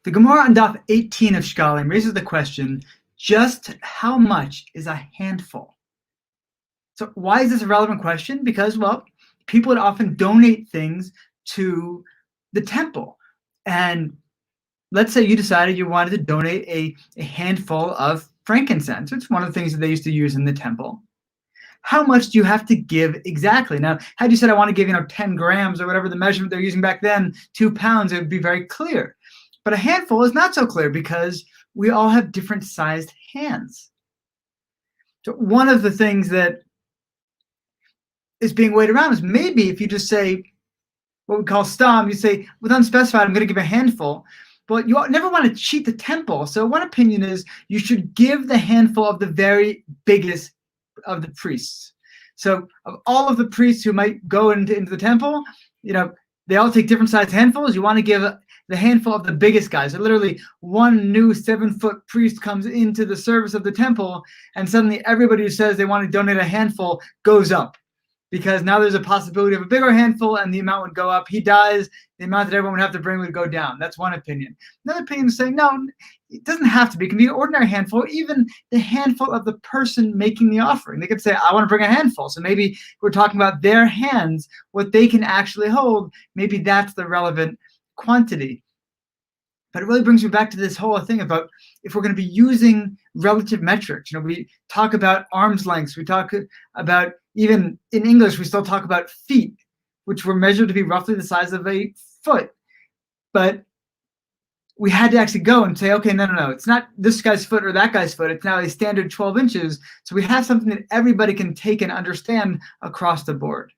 The Gemara on Daf 18 of Shekalim raises the question, just how much is a handful? So why is this a relevant question? Because, well, people would often donate things to the temple. And let's say you decided you wanted to donate a handful of frankincense. It's one of the things that they used to use in the temple. How much do you have to give exactly? Now, had you said, I want to give, 10 grams or whatever the measurement they're using back then, 2 pounds, it would be very clear. But a handful is not so clear because we all have different sized hands. So one of the things that is being weighed around is maybe if you just say what we call stam, you say with unspecified, I'm going to give a handful. But you never want to cheat the temple. So one opinion is you should give the handful of the very biggest of the priests. So of all of the priests who might go into the temple, they all take different sized handfuls. You want to give the handful of the biggest guys. So literally one new 7-foot priest comes into the service of the temple, and suddenly everybody who says they want to donate a handful goes up, because now there's a possibility of a bigger handful and the amount would go up. He dies, the amount that everyone would have to bring would go down. That's one opinion. Another opinion is saying, no, it doesn't have to be. It can be an ordinary handful, even the handful of the person making the offering. They could say, I want to bring a handful. So maybe we're talking about their hands, what they can actually hold. Maybe that's the relevant quantity. But it really brings me back to this whole thing about if we're going to be using relative metrics. We talk about arm's lengths. We talk about, even in English, we still talk about feet, which were measured to be roughly the size of a foot. But we had to actually go and say, okay, no. It's not this guy's foot or that guy's foot. It's now a standard 12 inches. So we have something that everybody can take and understand across the board.